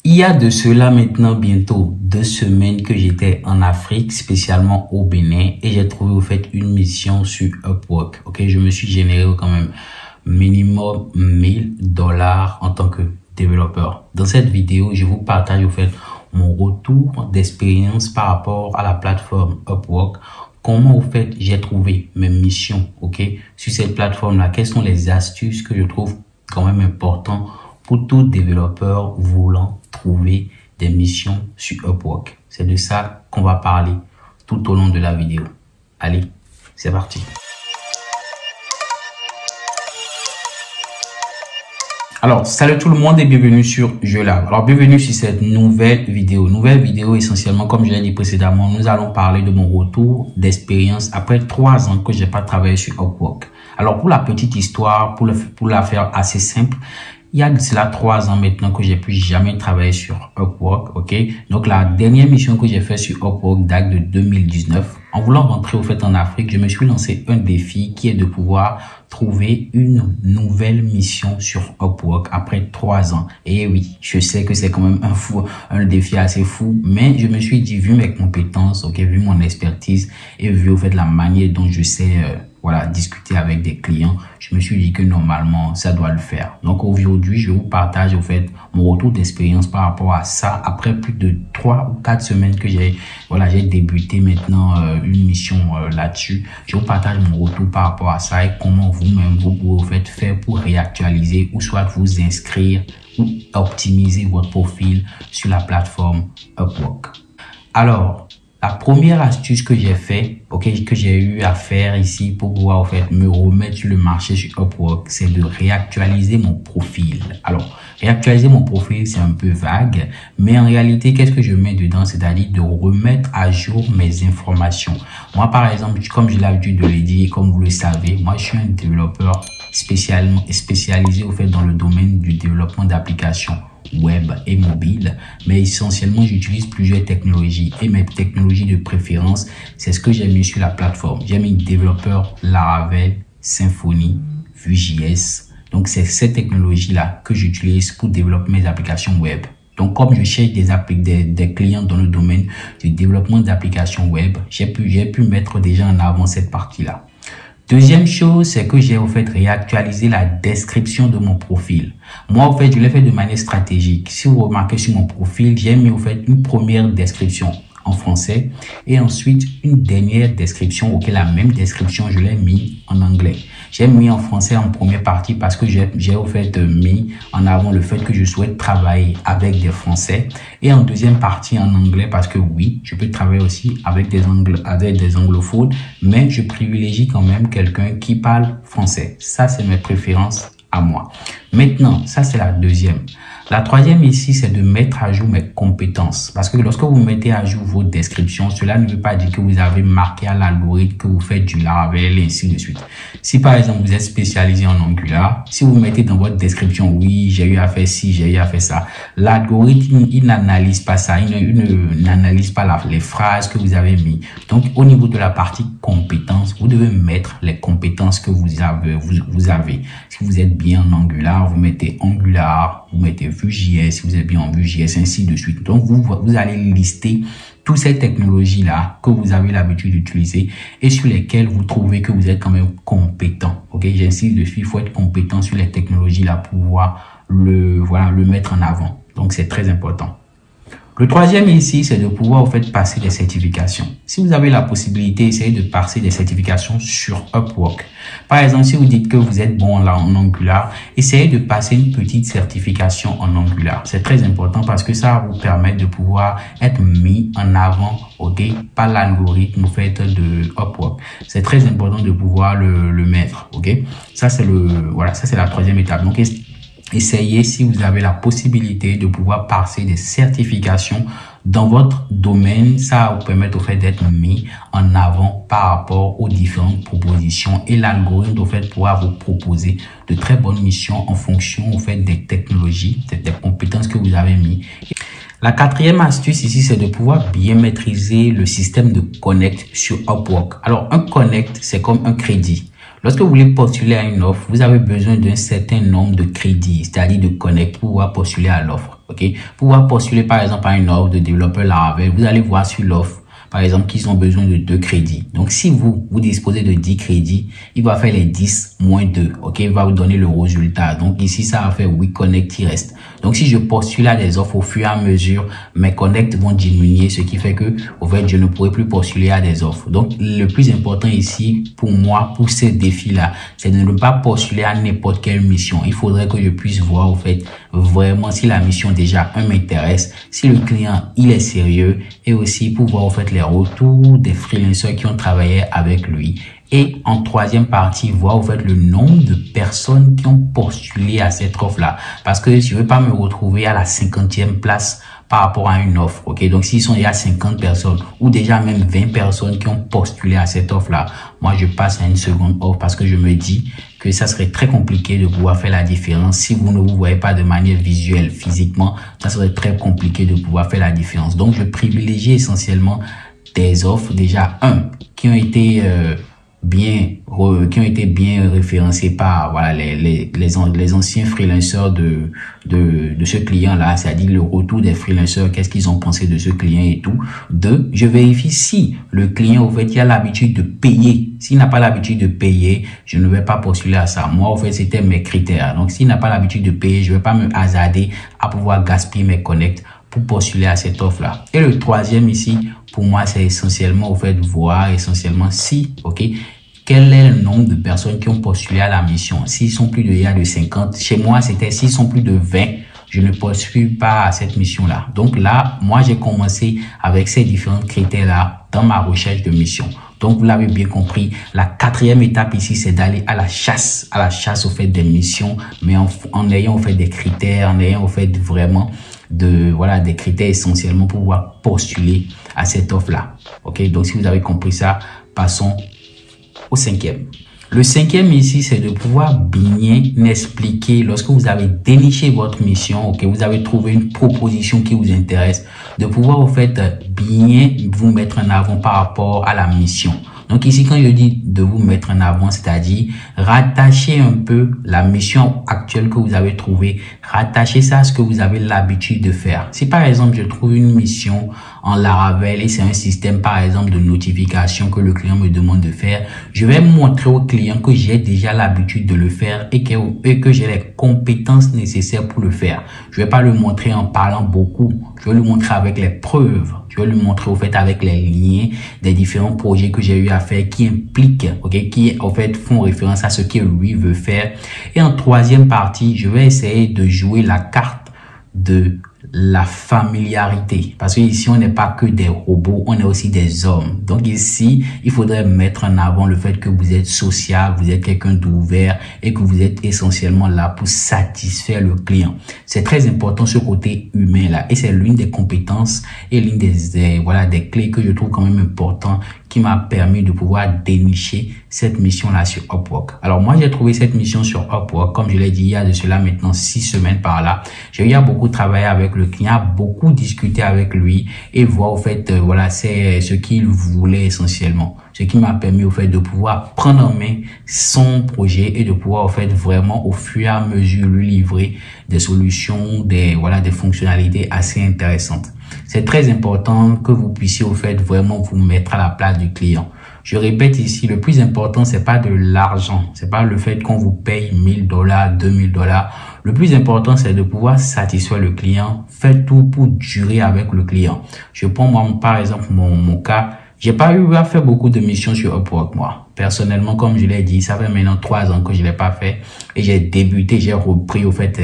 Il y a de cela maintenant bientôt 2 semaines que j'étais en Afrique, spécialement au Bénin, et j'ai trouvé au fait une mission sur Upwork. Ok, je me suis généré quand même minimum $1000 en tant que développeur. Dans cette vidéo, je vous partage au fait mon retour d'expérience par rapport à la plateforme Upwork. Comment au fait j'ai trouvé mes missions, ok, sur cette plateforme-là. Quelles sont les astuces que je trouve quand même importantes pour tout développeur voulant trouver des missions sur Upwork. C'est de ça qu'on va parler tout au long de la vidéo. Allez, c'est parti. Alors, salut tout le monde et bienvenue sur JeuxLab. Alors, bienvenue sur cette nouvelle vidéo. Nouvelle vidéo essentiellement, comme je l'ai dit précédemment, nous allons parler de mon retour d'expérience après 3 ans que j'ai pas travaillé sur Upwork. Alors, pour la petite histoire, pour la faire assez simple, il y a de cela 3 ans maintenant que j'ai plus jamais travaillé sur Upwork, ok? Donc, la dernière mission que j'ai fait sur Upwork date de 2019. En voulant rentrer au fait en Afrique, je me suis lancé un défi qui est de pouvoir trouver une nouvelle mission sur Upwork après 3 ans. Et oui, je sais que c'est quand même un défi assez fou, mais je me suis dit, vu mes compétences, ok, vu mon expertise et vu au fait la manière dont je sais, discuter avec des clients, je me suis dit que normalement, ça doit le faire. Donc aujourd'hui, je vous partage au fait mon retour d'expérience par rapport à ça après plus de 3 ou 4 semaines que j'ai débuté maintenant une mission là-dessus. Je vous partage mon retour par rapport à ça et comment vous-même vous pouvez faire pour réactualiser ou soit vous inscrire ou optimiser votre profil sur la plateforme Upwork. Alors, la première astuce que j'ai fait, que j'ai eu à faire ici pour pouvoir en fait me remettre sur le marché sur Upwork, c'est de réactualiser mon profil. Alors, réactualiser mon profil, c'est un peu vague, mais en réalité, qu'est-ce que je mets dedans? C'est-à-dire de remettre à jour mes informations. Moi, par exemple, comme j'ai l'habitude de le dire, comme vous le savez, moi, je suis un développeur spécialisé au fait dans le domaine du développement d'applications web et mobile, mais essentiellement j'utilise plusieurs technologies et mes technologies de préférence, c'est ce que j'ai mis sur la plateforme. J'ai mis développeur Laravel, Symfony, Vue.js. Donc c'est ces technologies-là que j'utilise pour développer mes applications web. Donc comme je cherche des clients dans le domaine du développement d'applications web, j'ai pu mettre déjà en avant cette partie-là. Deuxième chose, c'est que j'ai en fait réactualisé la description de mon profil. Moi, en fait, je l'ai fait de manière stratégique. Si vous remarquez sur mon profil, j'ai mis en fait une première description en français et ensuite une dernière description, la même description, je l'ai mis en anglais. J'ai mis en français en première partie parce que j'ai au fait mis en avant le fait que je souhaite travailler avec des Français et en deuxième partie en anglais parce que oui, je peux travailler aussi avec des anglophones, mais je privilégie quand même quelqu'un qui parle français. Ça, c'est mes préférences à moi. Maintenant, ça c'est la deuxième. La troisième ici, c'est de mettre à jour mes compétences. Parce que lorsque vous mettez à jour vos descriptions, cela ne veut pas dire que vous avez marqué à l'algorithme que vous faites du Laravel et ainsi de suite. Si par exemple, vous êtes spécialisé en Angular, si vous mettez dans votre description, oui, j'ai eu à faire ci, j'ai eu à faire ça, l'algorithme, il n'analyse pas ça, il n'analyse pas les phrases que vous avez mis. Donc, au niveau de la partie compétences, vous devez mettre les compétences que vous avez. Si vous êtes bien en Angular, vous mettez Angular, vous mettez Vue.js, si vous êtes bien en Vue.js, ainsi de suite. Donc, vous allez lister toutes ces technologies-là que vous avez l'habitude d'utiliser et sur lesquelles vous trouvez que vous êtes quand même compétent. Ok, j'insiste dessus, il faut être compétent sur les technologies-là pour pouvoir le mettre en avant. Donc, c'est très important. Le troisième ici, c'est de pouvoir en fait passer des certifications. Si vous avez la possibilité, essayez de passer des certifications sur Upwork. Par exemple, si vous dites que vous êtes bon là en Angular, essayez de passer une petite certification en Angular. C'est très important parce que ça va vous permettre de pouvoir être mis en avant, par l'algorithme fait de Upwork. C'est très important de pouvoir le mettre, Ça c'est ça c'est la troisième étape. Donc essayez, si vous avez la possibilité, de pouvoir passer des certifications dans votre domaine. Ça va vous permettre au fait d'être mis en avant par rapport aux différentes propositions et l'algorithme au fait pourra vous proposer de très bonnes missions en fonction au fait des technologies, des compétences que vous avez mis. La quatrième astuce ici, c'est de pouvoir bien maîtriser le système de connect sur Upwork. Alors, un connect, c'est comme un crédit. Lorsque vous voulez postuler à une offre, vous avez besoin d'un certain nombre de crédits, c'est-à-dire de connect pour pouvoir postuler à l'offre. ok? Pouvoir postuler par exemple à une offre de développeur Laravel, vous allez voir sur l'offre par exemple qu'ils ont besoin de 2 crédits. Donc si vous disposez de 10 crédits, il va faire les 10 moins 2, ok? Il va vous donner le résultat. Donc ici ça va faire 8 connects qui restent. Donc si je postule à des offres, au fur et à mesure mes connects vont diminuer, ce qui fait que au fait je ne pourrai plus postuler à des offres. Donc le plus important ici pour moi, pour ces défis là, c'est de ne pas postuler à n'importe quelle mission. Il faudrait que je puisse voir au fait vraiment si la mission déjà m'intéresse, si le client il est sérieux, et aussi pour voir au fait les retours des freelancers qui ont travaillé avec lui. Et en troisième partie, voir au fait le nombre de personnes qui ont postulé à cette offre-là. Parce que je ne veux pas me retrouver à la 50e place par rapport à une offre. Ok, donc s'ils sont déjà 50 personnes ou déjà même 20 personnes qui ont postulé à cette offre-là, moi je passe à une seconde offre parce que je me dis que ça serait très compliqué de pouvoir faire la différence. Si vous ne vous voyez pas de manière visuelle, physiquement, ça serait très compliqué de pouvoir faire la différence. Donc je privilégie essentiellement des offres déjà qui ont été bien référencés par voilà les anciens freelancers de ce client là, c'est-à-dire le retour des freelancers, qu'est-ce qu'ils ont pensé de ce client et tout. 2, je vérifie si le client au fait il a l'habitude de payer. S'il n'a pas l'habitude de payer, je ne vais pas postuler à ça. Moi au fait c'était mes critères. Donc s'il n'a pas l'habitude de payer, je vais pas me hasarder à pouvoir gaspiller mes connects pour postuler à cette offre là. Et le troisième ici pour moi c'est essentiellement au fait voir essentiellement si quel est le nombre de personnes qui ont postulé à la mission. S'ils sont plus de 50, chez moi c'était s'ils sont plus de 20, je ne postule pas à cette mission-là. Donc là, moi j'ai commencé avec ces différents critères-là dans ma recherche de mission. Donc vous l'avez bien compris, la 4e étape ici c'est d'aller à la chasse au fait des missions, mais en ayant au fait des critères, en ayant au fait vraiment des critères essentiellement pour pouvoir postuler à cette offre-là. Ok, donc si vous avez compris ça, passons au 5e. Le 5e ici, c'est de pouvoir bien expliquer lorsque vous avez déniché votre mission, vous avez trouvé une proposition qui vous intéresse, de pouvoir au fait bien vous mettre en avant par rapport à la mission. Donc ici, quand je dis de vous mettre en avant, c'est-à-dire rattacher un peu la mission actuelle que vous avez trouvée, rattacher ça à ce que vous avez l'habitude de faire. Si par exemple, je trouve une mission en Laravel et c'est un système par exemple de notification que le client me demande de faire, je vais montrer au client que j'ai déjà l'habitude de le faire et que j'ai les compétences nécessaires pour le faire. Je vais pas le montrer en parlant beaucoup, je vais le montrer avec les preuves. Je vais lui montrer au fait avec les liens des différents projets que j'ai eu à faire qui impliquent, qui en fait font référence à ce que lui veut faire. Et en troisième partie, je vais essayer de jouer la carte de la familiarité, parce que ici on n'est pas que des robots, on est aussi des hommes. Donc ici il faudrait mettre en avant le fait que vous êtes social, vous êtes quelqu'un d'ouvert et que vous êtes essentiellement là pour satisfaire le client. C'est très important ce côté humain là, et c'est l'une des compétences et l'une des clés que je trouve quand même important, qui m'a permis de pouvoir dénicher cette mission-là sur Upwork. Alors moi, j'ai trouvé cette mission sur Upwork, comme je l'ai dit, il y a de cela maintenant 6 semaines par là. J'ai eu à beaucoup travailler avec le client, beaucoup discuter avec lui et voir au fait, c'est ce qu'il voulait essentiellement. Ce qui m'a permis au fait de pouvoir prendre en main son projet et de pouvoir au fait vraiment au fur et à mesure lui livrer des solutions, des fonctionnalités assez intéressantes. C'est très important que vous puissiez au fait vraiment vous mettre à la place du client. Je répète ici, le plus important, c'est pas de l'argent. C'est pas le fait qu'on vous paye $1000, $2000. Le plus important, c'est de pouvoir satisfaire le client. Faites tout pour durer avec le client. Je prends moi, par exemple, mon cas. J'ai pas eu à faire beaucoup de missions sur Upwork, moi. Personnellement, comme je l'ai dit, ça fait maintenant 3 ans que je l'ai pas fait. Et j'ai repris, au fait,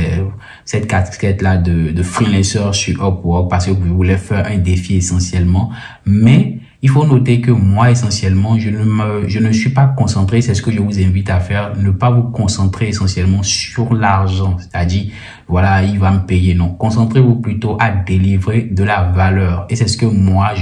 cette casquette-là de freelancer sur Upwork parce que je voulais faire un défi essentiellement. Mais, il faut noter que moi, essentiellement, je ne suis pas concentré, c'est ce que je vous invite à faire, ne pas vous concentrer essentiellement sur l'argent, c'est-à-dire, il va me payer, non. Concentrez-vous plutôt à délivrer de la valeur. Et c'est ce que moi,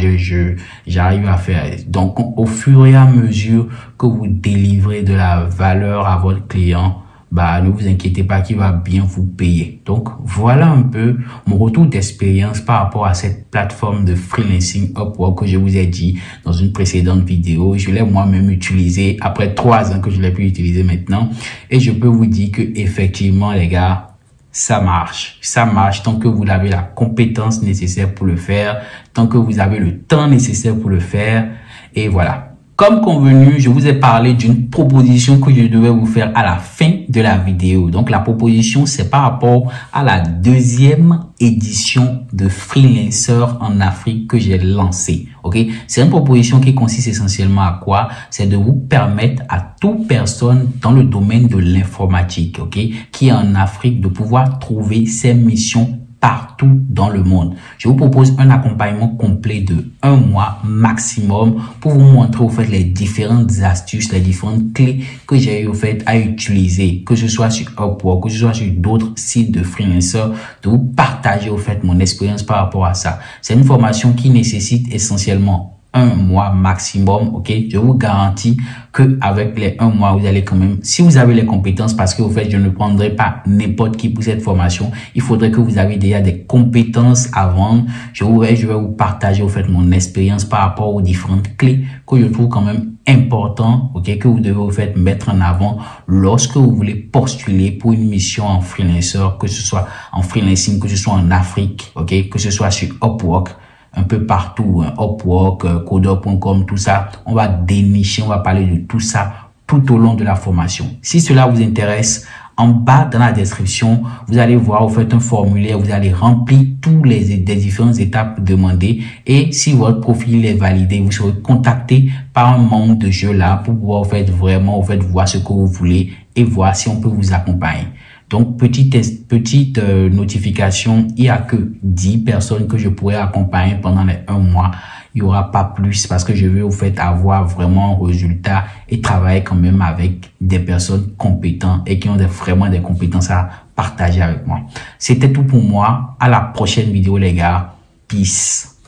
j'arrive à faire. Donc, au fur et à mesure que vous délivrez de la valeur à votre client, ne vous inquiétez pas qu'il va bien vous payer. Donc, voilà un peu mon retour d'expérience par rapport à cette plateforme de freelancing Upwork que je vous ai dit dans une précédente vidéo. Je l'ai moi-même utilisé après 3 ans que je l'ai pu utiliser maintenant. Et je peux vous dire que effectivement, les gars, ça marche. Ça marche tant que vous avez la compétence nécessaire pour le faire, tant que vous avez le temps nécessaire pour le faire. Et voilà. Comme convenu, je vous ai parlé d'une proposition que je devais vous faire à la fin de la vidéo. Donc, la proposition, c'est par rapport à la deuxième édition de Freelancer en Afrique que j'ai lancée. Ok, c'est une proposition qui consiste essentiellement à quoi? C'est de vous permettre à toute personne dans le domaine de l'informatique, ok, qui est en Afrique, de pouvoir trouver ses missions partout dans le monde. Je vous propose un accompagnement complet de 1 mois maximum pour vous montrer au fait les différentes astuces, les différentes clés que j'ai eu au fait à utiliser, que ce soit sur Upwork, que ce soit sur d'autres sites de freelancers, de vous partager au fait mon expérience par rapport à ça. C'est une formation qui nécessite essentiellement 1 mois maximum, ok. Je vous garantis que avec les 1 mois, vous allez quand même, si vous avez les compétences, parce que au fait, je ne prendrai pas n'importe qui pour cette formation. Il faudrait que vous avez déjà des compétences avant. Je vais vous partager au fait mon expérience par rapport aux différentes clés que je trouve quand même important, ok, que vous devez au fait mettre en avant lorsque vous voulez postuler pour une mission en freelancer, que ce soit en freelancing, que ce soit en Afrique, ok, que ce soit sur Upwork, un peu partout, hein, Upwork, Coder.com, tout ça. On va dénicher, on va parler de tout ça tout au long de la formation. Si cela vous intéresse, en bas dans la description, vous allez voir, vous faites un formulaire, vous allez remplir tous les différentes étapes demandées, et si votre profil est validé, vous serez contacté par un membre de jeu là pour pouvoir vraiment voir ce que vous voulez et voir si on peut vous accompagner. Donc, petite notification, il n'y a que 10 personnes que je pourrais accompagner pendant les 1 mois. Il n'y aura pas plus parce que je veux au fait avoir vraiment un résultat et travailler quand même avec des personnes compétentes et qui ont vraiment des compétences à partager avec moi. C'était tout pour moi. À la prochaine vidéo, les gars. Peace.